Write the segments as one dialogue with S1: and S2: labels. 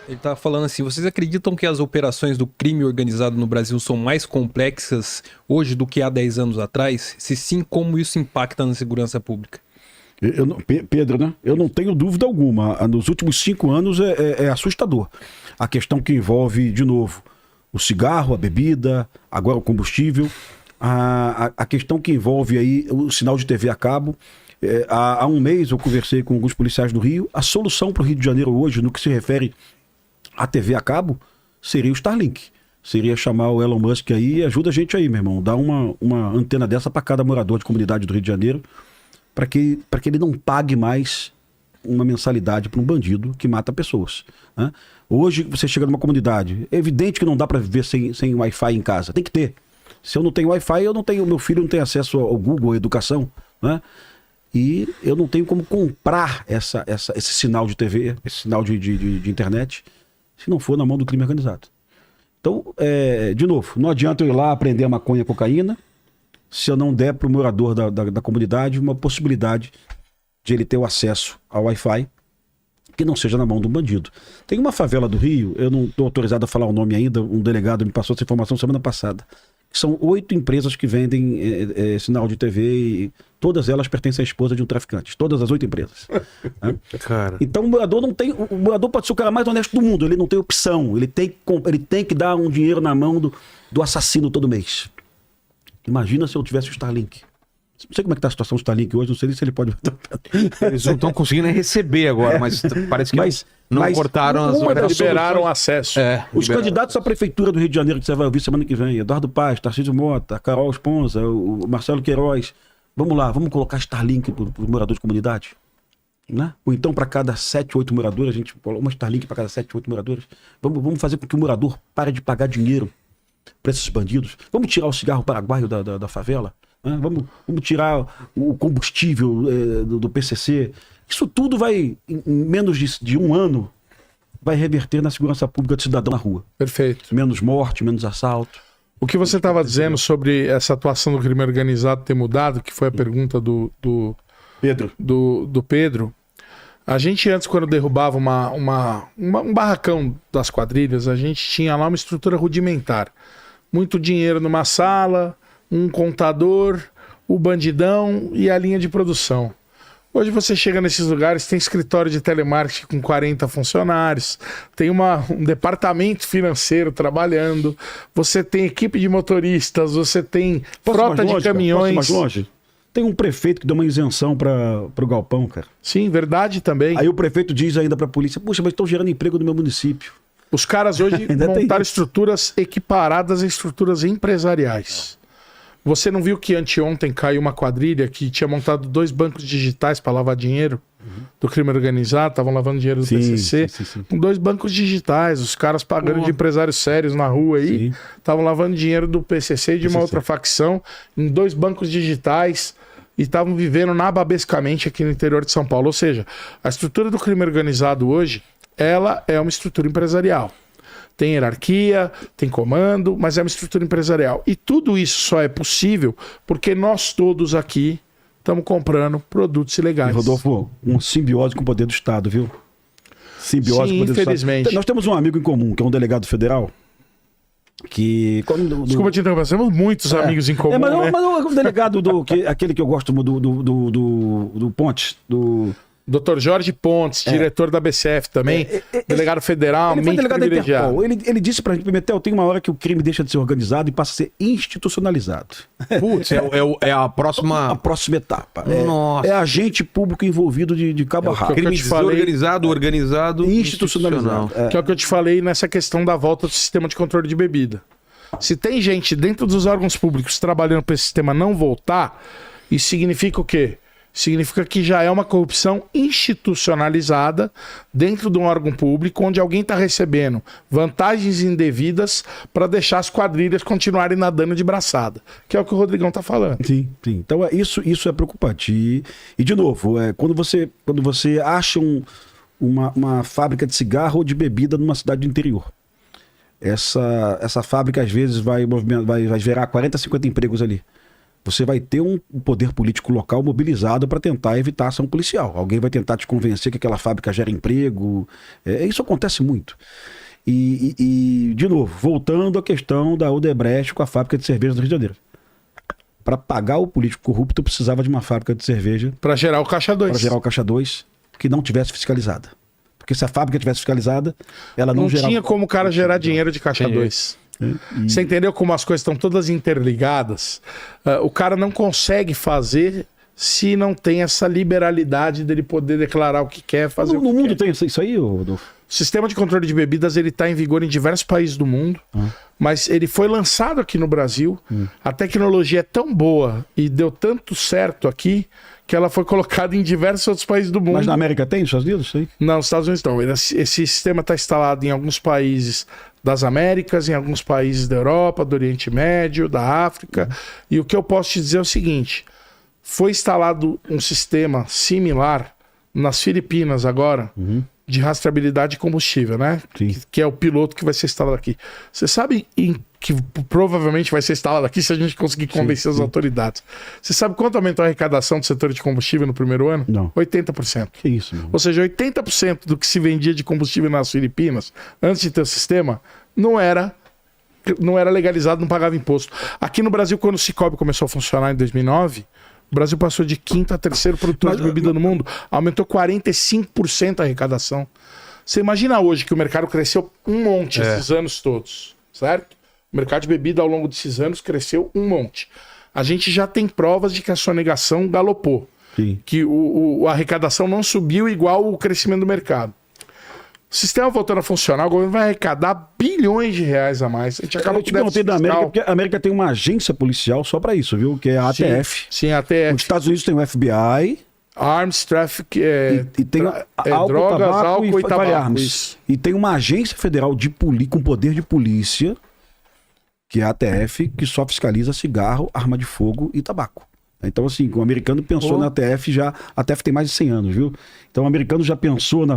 S1: Ele tá falando assim, vocês acreditam que as operações do crime organizado no Brasil são mais complexas hoje do que há 10 anos atrás? Se sim, como isso impacta na segurança pública?
S2: Pedro, né? Eu não tenho dúvida alguma. Nos últimos 5 anos é assustador. A questão que envolve, de novo, o cigarro, a bebida, agora o combustível, a questão que envolve aí o sinal de TV a cabo. Há um mês eu conversei com alguns policiais do Rio. A solução para o Rio de Janeiro hoje, no que se refere à TV a cabo, seria o Starlink. Seria chamar o Elon Musk aí e ajuda a gente aí, meu irmão. Dá uma antena dessa para cada morador de comunidade do Rio de Janeiro, para que ele não pague mais uma mensalidade para um bandido que mata pessoas, né? Hoje você chega numa comunidade, é evidente que não dá para viver sem Wi-Fi em casa, tem que ter. Se eu não tenho Wi-Fi, meu filho não tem acesso ao Google, à educação, né? E eu não tenho como comprar esse sinal de TV, esse sinal de internet, se não for na mão do crime organizado. Então, de novo, não adianta eu ir lá aprender a maconha e a cocaína, se eu não der para o morador da comunidade uma possibilidade de ele ter o acesso ao Wi-Fi, que não seja na mão de um bandido. Tem uma favela do Rio, eu não estou autorizado a falar o nome ainda, um delegado me passou essa informação semana passada. São 8 empresas que vendem sinal de TV e todas elas pertencem à esposa de um traficante. Todas as 8 empresas. Né?
S3: Cara.
S2: Então o morador não tem. O morador pode ser o cara mais honesto do mundo, ele não tem opção. Ele tem que dar um dinheiro na mão do assassino todo mês. Imagina se eu tivesse o Starlink. Não sei como é que está a situação do Starlink hoje, não sei se ele pode...
S3: Eles não estão conseguindo nem receber agora, mas parece que não cortaram
S4: liberaram acesso.
S2: Os candidatos à prefeitura do Rio de Janeiro, que você vai ouvir semana que vem, Eduardo Paz, Tarcísio Mota, Carol Esponza, o Marcelo Queiroz, vamos lá, vamos colocar Starlink para os moradores de comunidade, né? Ou então para cada 7, 8 moradores, a gente coloca uma Starlink para cada 7, 8 moradores. Vamos fazer com que o morador pare de pagar dinheiro para esses bandidos. Vamos tirar o cigarro paraguaio da favela. Vamos tirar o combustível do PCC. Isso tudo vai, em menos de 1 ano, vai reverter na segurança pública do cidadão na rua.
S4: Perfeito.
S2: Menos morte, menos assalto.
S4: O que você estava dizendo sobre essa atuação do crime organizado ter mudado, que foi a pergunta do Pedro. A gente antes, quando derrubava um barracão das quadrilhas, a gente tinha lá uma estrutura rudimentar. Muito dinheiro numa sala, um contador, o bandidão e a linha de produção. Hoje você chega nesses lugares, tem escritório de telemarketing com 40 funcionários, tem um departamento financeiro trabalhando, você tem equipe de motoristas, você tem frota de caminhões.
S2: Posso ir mais longe? Tem um prefeito que deu uma isenção para o galpão, cara.
S4: Sim, verdade também.
S2: Aí o prefeito diz ainda para a polícia, puxa, mas estão gerando emprego no meu município.
S4: Os caras hoje montaram estruturas equiparadas a estruturas empresariais. Você não viu que anteontem caiu uma quadrilha que tinha montado 2 bancos digitais para lavar dinheiro do crime organizado, estavam lavando dinheiro do PCC, com 2 bancos digitais, os caras pagando de empresários sérios na rua aí, estavam lavando dinheiro do PCC e de uma outra facção em 2 bancos digitais e estavam vivendo nababescamente aqui no interior de São Paulo. Ou seja, a estrutura do crime organizado hoje, ela é uma estrutura empresarial. Tem hierarquia, tem comando, mas é uma estrutura empresarial. E tudo isso só é possível porque nós todos aqui estamos comprando produtos ilegais.
S2: E Rodolfo, um simbiose com o poder do Estado, viu? Simbiose com o poder
S4: infelizmente.
S2: do Estado. Nós temos um amigo em comum, que é um delegado federal, que...
S4: Desculpa te interromper, temos muitos amigos em comum, né?
S2: Mas o delegado, aquele que eu gosto do Pontes,
S4: Dr. Jorge Pontes, diretor da BCF também, delegado federal,
S2: ele foi delegado da Interpol.
S4: privilegiado.
S2: Ele disse pra gente, Pimentel, tem uma hora que o crime deixa de ser organizado e passa a ser institucionalizado.
S3: Putz, é a próxima...
S2: A próxima etapa.
S3: Nossa.
S2: É agente público envolvido de cabo a rabo.
S3: Crime desorganizado, organizado,
S2: institucionalizado.
S4: Que é o que eu te falei nessa questão da volta do sistema de controle de bebida. Se tem gente dentro dos órgãos públicos trabalhando para esse sistema não voltar, isso significa o quê? Significa que já é uma corrupção institucionalizada dentro de um órgão público onde alguém está recebendo vantagens indevidas para deixar as quadrilhas continuarem nadando de braçada, que é o que o Rodrigão está falando.
S2: Sim. Então isso é preocupante. E de novo, quando você acha uma fábrica de cigarro ou de bebida numa cidade do interior, essa fábrica às vezes vai gerar 40, 50 empregos ali. você vai ter um poder político local mobilizado para tentar evitar a ação policial. Alguém vai tentar te convencer que aquela fábrica gera emprego. Isso acontece muito. E, de novo, voltando à questão da Odebrecht com a fábrica de cerveja do Rio de Janeiro. Para pagar o político corrupto, precisava de uma fábrica de cerveja.
S4: Para gerar o Caixa 2.
S2: Para gerar o Caixa 2, que não tivesse fiscalizada. Porque se a fábrica tivesse fiscalizada, ela não gerava...
S4: tinha como o cara gerar dinheiro de Caixa 2. Você entendeu como as coisas estão todas interligadas? O cara não consegue fazer se não tem essa liberalidade dele poder declarar o que quer, fazer o que
S2: No mundo
S4: quer.
S2: tem isso aí, Rodolfo?
S4: O sistema de controle de bebidas ele está em vigor em diversos países do mundo, mas ele foi lançado aqui no Brasil. A tecnologia é tão boa e deu tanto certo aqui que ela foi colocada em diversos outros países do mundo.
S2: Mas na América tem, nos Estados Unidos? Tem?
S4: Não, nos Estados Unidos não. Esse sistema está instalado em alguns países das Américas, em alguns países da Europa, do Oriente Médio, da África. E o que eu posso te dizer é o seguinte: foi instalado um sistema similar nas Filipinas agora, de rastreabilidade de combustível, né? Que é o piloto que vai ser instalado aqui. Você sabe que provavelmente vai ser instalado aqui se a gente conseguir convencer as autoridades. Você sabe quanto aumentou a arrecadação do setor de combustível no primeiro ano?
S2: Não.
S4: 80%.
S2: Que isso, meu?
S4: Ou seja, 80% do que se vendia de combustível nas Filipinas, antes de ter o sistema, não era legalizado, não pagava imposto. Aqui no Brasil, quando o Cicobi começou a funcionar em 2009... o Brasil passou de quinto a terceiro produtor de bebida no mundo. Aumentou 45% a arrecadação. Você imagina hoje que o mercado cresceu um monte esses anos todos, certo? O mercado de bebida ao longo desses anos cresceu um monte. A gente já tem provas de que a sonegação galopou.
S2: Sim.
S4: Que a arrecadação não subiu igual o crescimento do mercado. O sistema voltando a funcionar, o governo vai arrecadar bilhões de reais a mais. A gente acaba
S2: Eu te perguntei da América, porque a América tem uma agência policial só para isso, viu? Que é a ATF.
S4: Sim, a ATF.
S2: Os Estados Unidos tem o FBI.
S4: Arms, Traffic,
S2: E tem álcool,
S4: drogas,
S2: tabaco
S4: álcool e tabaco.
S2: firearms.
S4: Isso.
S2: E tem uma agência federal com poder de polícia, que é a ATF, que só fiscaliza cigarro, arma de fogo e tabaco. Então, assim, o americano pensou na ATF já... A ATF tem mais de 100 anos, viu? Então, o americano já pensou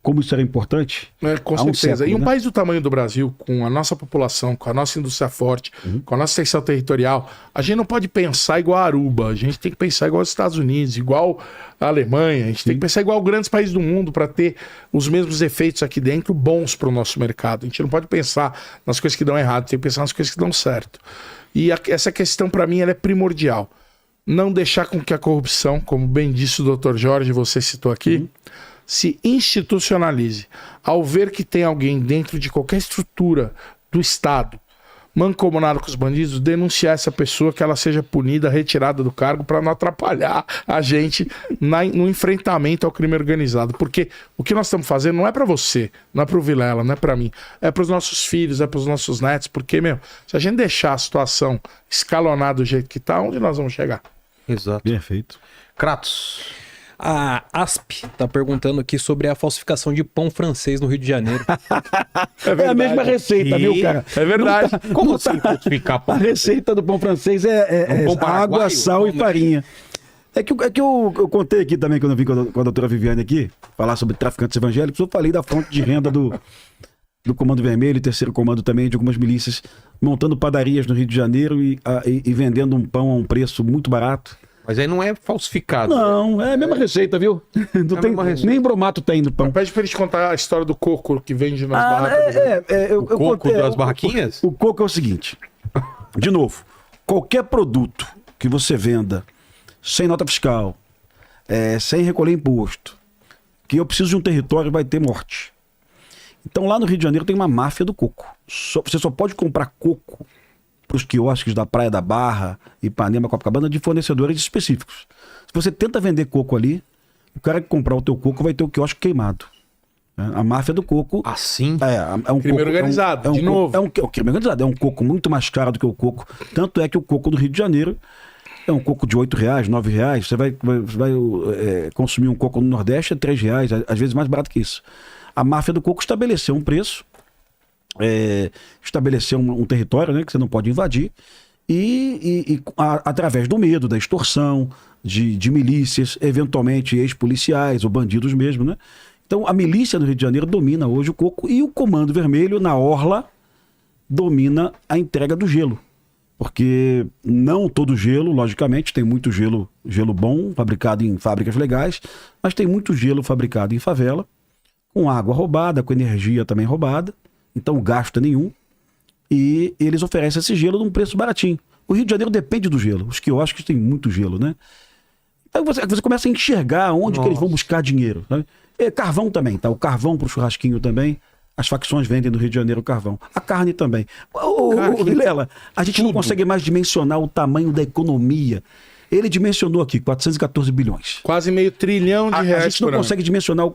S2: como isso era importante.
S4: Com
S2: há um
S4: certeza.
S2: século,
S4: E um
S2: né?
S4: país do tamanho do Brasil, com a nossa população, com a nossa indústria forte, com a nossa extensão territorial, a gente não pode pensar igual a Aruba. A gente tem que pensar igual aos Estados Unidos, igual a Alemanha. A gente tem que pensar igual grandes países do mundo para ter os mesmos efeitos aqui dentro bons para o nosso mercado. A gente não pode pensar nas coisas que dão errado, tem que pensar nas coisas que dão certo. E essa questão, para mim, ela é primordial. Não deixar com que a corrupção, como bem disse o Dr. Jorge, você citou aqui, se institucionalize. Ao ver que tem alguém dentro de qualquer estrutura do Estado mancomunado com os bandidos, denunciar essa pessoa, que ela seja punida, retirada do cargo, para não atrapalhar a gente no enfrentamento ao crime organizado. Porque o que nós estamos fazendo não é para você, não é para o Vilela, não é para mim, é para os nossos filhos, é para os nossos netos. Porque, se a gente deixar a situação escalonada do jeito que está, onde nós vamos chegar?
S3: Exato.
S2: Perfeito.
S3: Kratos.
S1: A ASP tá perguntando aqui sobre a falsificação de pão francês no Rio de Janeiro.
S2: É a mesma receita, viu, cara?
S4: É verdade.
S3: Como assim falsificar
S2: A
S3: pão?
S2: receita do pão francês é
S3: pão paraguaio?
S2: água, sal e farinha. É que eu contei aqui também, quando eu vim com a doutora Viviane aqui, falar sobre traficantes evangélicos, eu falei da fonte de renda do Comando Vermelho, terceiro comando também, de algumas milícias, montando padarias no Rio de Janeiro e vendendo um pão a um preço muito barato.
S3: Mas aí não é falsificado.
S2: Não, é a mesma receita, viu? Não tem,
S3: mesma receita.
S2: nem bromato tem no pão.
S4: Pede pra ele te contar a história do coco que vende nas barracas.
S2: Eu
S3: Coco
S2: contei,
S3: das barraquinhas?
S2: O coco é o seguinte, de novo, qualquer produto que você venda sem nota fiscal, sem recolher imposto, que eu preciso de um território, vai ter morte. Então lá no Rio de Janeiro tem uma máfia do coco. Você só pode comprar coco para os quiosques da Praia da Barra, Ipanema, Copacabana, de fornecedores específicos. Se você tenta vender coco ali, o cara que comprar o teu coco vai ter o quiosque queimado. A máfia do coco...
S3: Assim?
S2: É um
S4: Crime
S2: coco,
S4: organizado, de novo.
S2: É um crime organizado. É um coco muito mais caro do que o coco. Tanto é que o coco do Rio de janeiro é um coco de R$8, R$9. Você vai consumir um coco no Nordeste, é R$3, às vezes mais barato que isso. A máfia do coco estabeleceu um preço, estabeleceu um território, né, que você não pode invadir, através do medo, da extorsão, de milícias, eventualmente ex-policiais ou bandidos mesmo, né? Então a milícia do Rio de Janeiro domina hoje o coco, e o Comando Vermelho, na orla, domina a entrega do gelo. Porque não todo gelo, logicamente, tem muito gelo bom, fabricado em fábricas legais, mas tem muito gelo fabricado em favela, com água roubada, com energia também roubada, então o gasto é nenhum, e eles oferecem esse gelo num preço baratinho. O Rio de Janeiro depende do gelo, os quiosques têm muito gelo, né? Então você começa a enxergar onde que eles vão buscar dinheiro. Né? E carvão também, tá? O carvão pro churrasquinho também. As facções vendem no Rio de Janeiro carvão. A carne também. Ô, Vilela, a gente não consegue mais dimensionar o tamanho da economia. Ele dimensionou aqui 414 bilhões.
S4: Quase meio trilhão de reais.
S2: A gente não consegue dimensionar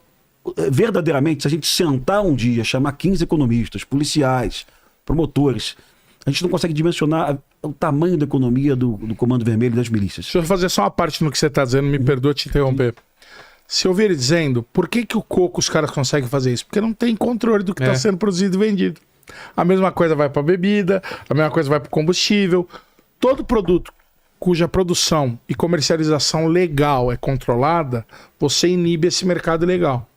S2: verdadeiramente, se a gente sentar um dia, chamar 15 economistas, policiais, promotores, a gente não consegue dimensionar o tamanho da economia do Comando Vermelho e das milícias.
S4: Deixa eu fazer só uma parte no que você está dizendo, me perdoa te interromper. Se eu ouvir ele dizendo, por que o coco os caras conseguem fazer isso? Porque não tem controle do que está sendo produzido e vendido. A mesma coisa vai para a bebida, a mesma coisa vai para o combustível. Todo produto cuja produção e comercialização legal é controlada, você inibe esse mercado ilegal.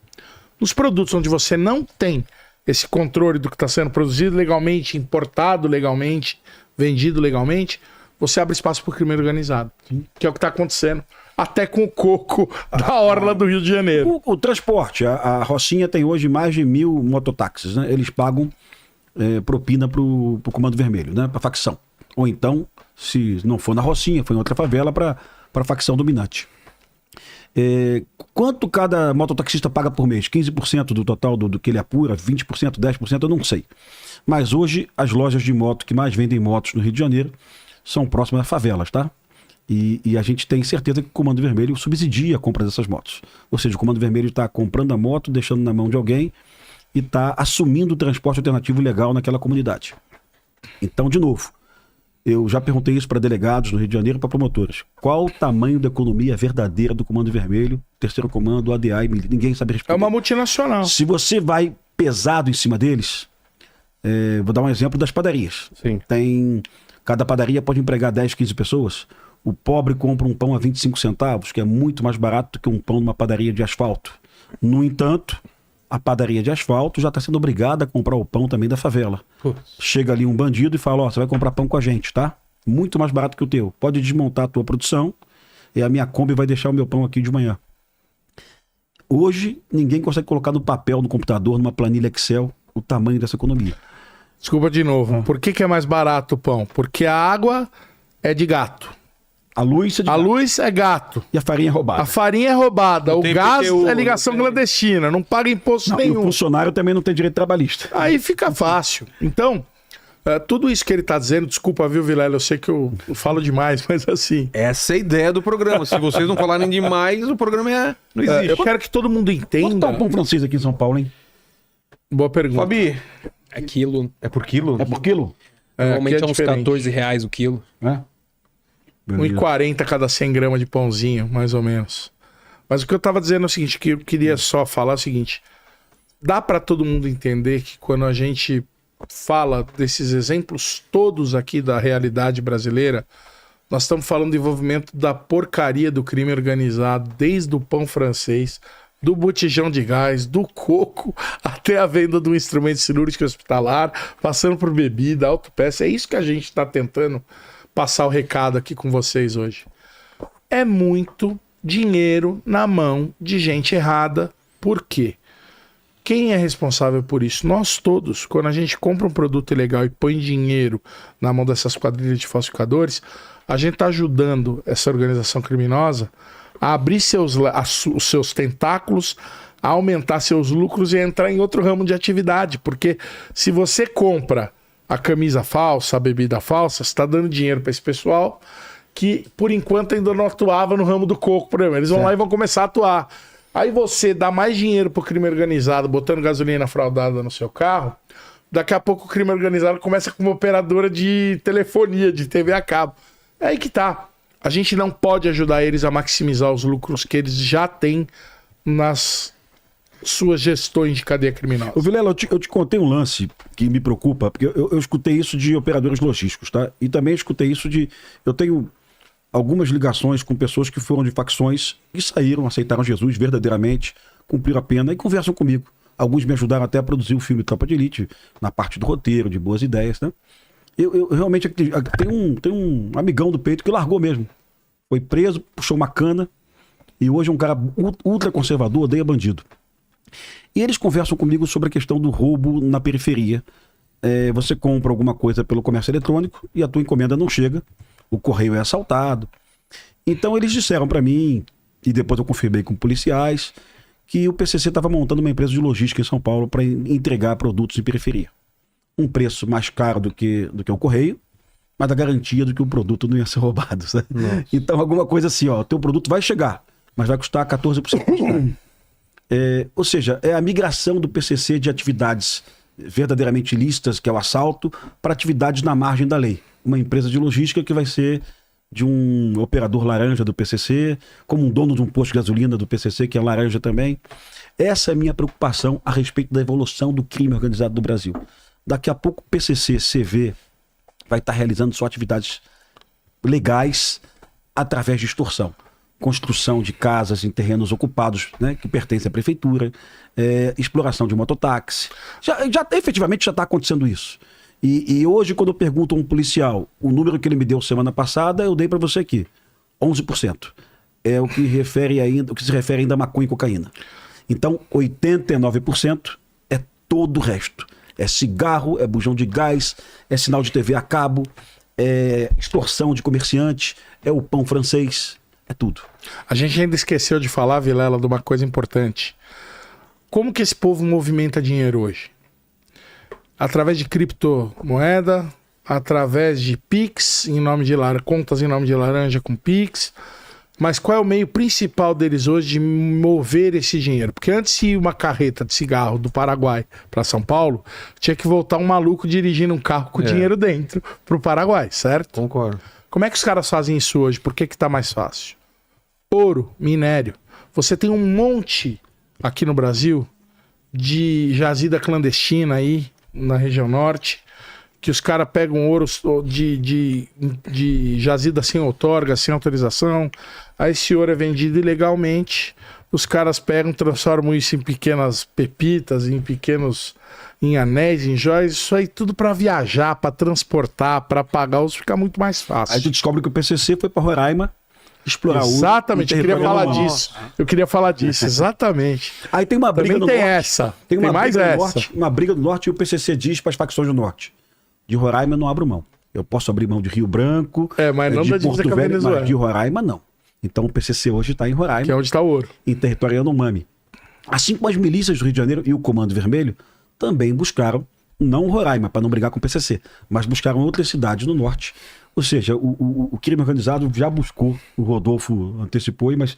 S4: Nos produtos onde você não tem esse controle do que está sendo produzido legalmente, importado legalmente, vendido legalmente, você abre espaço para o crime organizado. Que é o que está acontecendo até com o coco da orla do Rio de Janeiro.
S2: O transporte, a Rocinha tem hoje mais de 1.000 mototáxis, né? Eles pagam propina pro Comando Vermelho, né? Pra facção. Ou então, se não for na Rocinha, foi em outra favela, pra facção dominante. Quanto cada mototaxista paga por mês? 15% do total do que ele apura? 20%, 10%? Eu não sei. Mas hoje, as lojas de moto que mais vendem motos no Rio de Janeiro são próximas às favelas, tá? E a gente tem certeza que o Comando Vermelho subsidia a compra dessas motos. Ou seja, o Comando Vermelho está comprando a moto, deixando na mão de alguém e está assumindo o transporte alternativo legal naquela comunidade. Então, de novo, eu já perguntei isso para delegados no Rio de Janeiro e para promotoras. Qual o tamanho da economia verdadeira do Comando Vermelho, Terceiro Comando, ADA e milícia? Ninguém sabe responder.
S4: É uma multinacional.
S2: Se você vai pesado em cima deles, vou dar um exemplo das padarias.
S3: Sim.
S2: Cada padaria pode empregar 10, 15 pessoas. O pobre compra um pão a 25 centavos, que é muito mais barato do que um pão numa padaria de asfalto. No entanto, a padaria de asfalto já está sendo obrigada a comprar o pão também da favela. Chega ali um bandido e fala, você vai comprar pão com a gente, tá? Muito mais barato que o teu. Pode desmontar a tua produção e a minha Kombi vai deixar o meu pão aqui de manhã. Hoje, ninguém consegue colocar no papel, no computador, numa planilha Excel, o tamanho dessa economia.
S4: Desculpa de novo. Por que é mais barato o pão? Porque a água é de gato.
S2: A luz
S4: é gato.
S2: E a farinha é roubada.
S4: A farinha é roubada. O gás é ligação clandestina. Não paga imposto nenhum.
S2: E o funcionário também não tem direito trabalhista.
S4: Aí fica fácil. Então, tudo isso que ele está dizendo, desculpa, viu, Vilela? Eu sei que eu falo demais, mas assim...
S3: Essa é a ideia do programa. Se vocês não falarem demais, o programa não existe.
S4: Eu quero que todo mundo entenda...
S2: Quanto tá um pão francês aqui em São Paulo, hein?
S4: Boa pergunta.
S3: Fabi,
S1: É quilo.
S3: é por quilo?
S2: É por quilo?
S1: Normalmente é uns
S4: diferente.
S1: 14 reais o quilo.
S4: 1,40 cada 100 gramas de pãozinho, mais ou menos. Mas o que eu tava dizendo é o seguinte, que eu queria só falar é o seguinte. Dá para todo mundo entender que quando a gente fala desses exemplos todos aqui da realidade brasileira, nós estamos falando do envolvimento da porcaria do crime organizado, desde o pão francês, do botijão de gás, do coco, até a venda do instrumento cirúrgico hospitalar, passando por bebida, autopeça. É isso que a gente está tentando passar o recado aqui com vocês hoje. É muito dinheiro na mão de gente errada. Por quê? Quem é responsável por isso? Nós todos. Quando a gente compra um produto ilegal e põe dinheiro na mão dessas quadrilhas de falsificadores, a gente está ajudando essa organização criminosa a abrir os seus tentáculos, a aumentar seus lucros e a entrar em outro ramo de atividade. Porque se você compra a camisa falsa, a bebida falsa, você está dando dinheiro para esse pessoal que, por enquanto, ainda não atuava no ramo do coco, por exemplo. Eles vão lá e vão começar a atuar. Aí você dá mais dinheiro pro crime organizado, botando gasolina fraudada no seu carro, daqui a pouco o crime organizado começa como operadora de telefonia, de TV a cabo. É aí que tá. A gente não pode ajudar eles a maximizar os lucros que eles já têm nas suas gestões de cadeia criminosa.
S2: Ô Vilela, eu te contei um lance que me preocupa, porque eu escutei isso de operadores logísticos, tá? E também escutei isso de... Eu tenho algumas ligações com pessoas que foram de facções e saíram, aceitaram Jesus verdadeiramente, cumpriram a pena e conversam comigo. Alguns me ajudaram até a produzir o filme Tropa de Elite, na parte do roteiro, de boas ideias, né? Eu realmente tem um amigão do peito que largou mesmo. Foi preso, puxou uma cana e hoje é um cara ultra conservador, odeia bandido. E eles conversam comigo sobre a questão do roubo na periferia. Você compra alguma coisa pelo comércio eletrônico e a tua encomenda não chega, o correio é assaltado. Então eles disseram para mim, e depois eu confirmei com policiais, que o PCC estava montando uma empresa de logística em São Paulo para entregar produtos em periferia. Um preço mais caro do que o correio, mas a garantia de que o produto não ia ser roubado. Né? Então alguma coisa assim, ó, teu produto vai chegar, mas vai custar 14% mais caro. Ou seja, é a migração do PCC de atividades verdadeiramente ilícitas, que é o assalto, para atividades na margem da lei. Uma empresa de logística que vai ser de um operador laranja do PCC, como um dono de um posto de gasolina do PCC, que é laranja também. Essa é a minha preocupação a respeito da evolução do crime organizado do Brasil. Daqui a pouco o PCC, CV, vai estar realizando só atividades legais através de extorsão. Construção de casas em terrenos ocupados, né, que pertencem à prefeitura, exploração de mototáxi. Efetivamente já está acontecendo isso. E hoje, quando eu pergunto a um policial o número que ele me deu semana passada, eu dei para você aqui, 11%. É o que se refere ainda a maconha e cocaína. Então, 89% é todo o resto. É cigarro, é bujão de gás, é sinal de TV a cabo, é extorsão de comerciante, é o pão francês, é tudo.
S4: A gente ainda esqueceu de falar, Vilela, de uma coisa importante. Como que esse povo movimenta dinheiro hoje? Através de criptomoeda, através de Pix, contas em nome de laranja com Pix. Mas qual é o meio principal deles hoje de mover esse dinheiro? Porque antes de ir uma carreta de cigarro do Paraguai para São Paulo, tinha que voltar um maluco dirigindo um carro com dinheiro dentro para o Paraguai, certo?
S3: Concordo.
S4: Como é que os caras fazem isso hoje? Por que tá mais fácil? Ouro, minério. Você tem um monte aqui no Brasil de jazida clandestina aí na região norte, que os caras pegam ouro de jazida sem outorga, sem autorização. Aí esse ouro é vendido ilegalmente. Os caras pegam, transformam isso em pequenas pepitas, em anéis, em joias. Isso aí tudo para viajar, para transportar, para pagar. Isso fica muito mais fácil.
S2: Aí tu descobre que o PCC foi para Roraima explorar ouro.
S4: Exatamente, eu queria falar disso. Exatamente.
S2: Aí tem uma briga
S4: Também
S2: no
S4: tem
S2: norte.
S4: essa.
S2: Tem uma
S4: mais
S2: briga
S4: essa.
S2: no norte, uma briga do norte, e o PCC diz para as facções do norte: de Roraima eu não abro mão. Eu posso abrir mão de Rio Branco,
S4: mas não
S2: de
S4: da divisa
S2: Porto
S4: com a
S2: Velho,
S4: Venezuela.
S2: mas de Roraima não. Então o PCC hoje está em Roraima,
S4: Que é onde está o ouro.
S2: em território Yanomami. Assim como as milícias do Rio de Janeiro e o Comando Vermelho também buscaram, não Roraima, para não brigar com o PCC, mas buscaram outras cidades no norte. Ou seja, o crime organizado já buscou, o Rodolfo antecipou, mas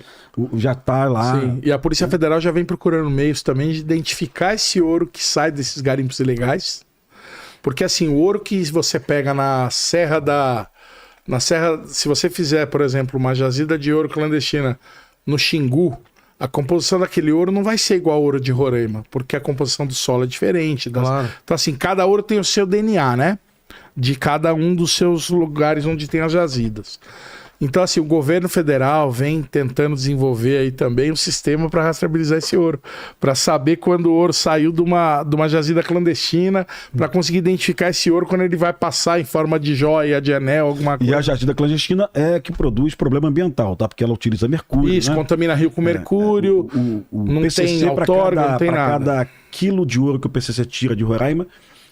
S2: já está lá.
S4: Sim. E a Polícia Federal já vem procurando meios também de identificar esse ouro que sai desses garimpos ilegais. Porque assim, o ouro que você pega na serra, se você fizer, por exemplo, uma jazida de ouro clandestina no Xingu, a composição daquele ouro não vai ser igual ao ouro de Roraima, porque a composição do solo é diferente.
S3: Claro.
S4: Então assim, cada ouro tem o seu DNA, né? De cada um dos seus lugares onde tem as jazidas. Então, assim, o governo federal vem tentando desenvolver aí também um sistema para rastreabilizar esse ouro, para saber quando o ouro saiu de uma jazida clandestina, para conseguir identificar esse ouro quando ele vai passar em forma de joia, de anel, alguma coisa.
S2: E a jazida clandestina é que produz problema ambiental, tá? Porque ela utiliza mercúrio.
S4: Isso, né? Contamina rio com mercúrio, não
S2: PCC,
S4: tem outorga, não tem nada.
S2: Cada quilo de ouro que o PCC tira de Roraima,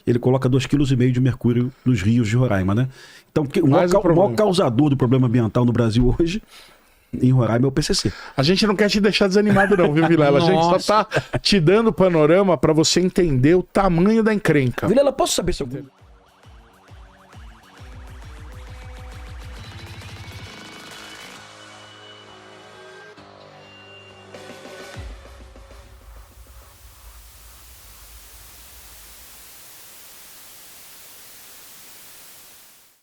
S2: ele coloca 2,5 kg de mercúrio nos rios de Roraima, né? Então, o maior causador do problema ambiental no Brasil hoje, em Roraima, é o PCC.
S4: A gente não quer te deixar desanimado não, viu, Vilela? A gente só tá te dando panorama para você entender o tamanho da encrenca.
S2: Vilela, posso saber se eu...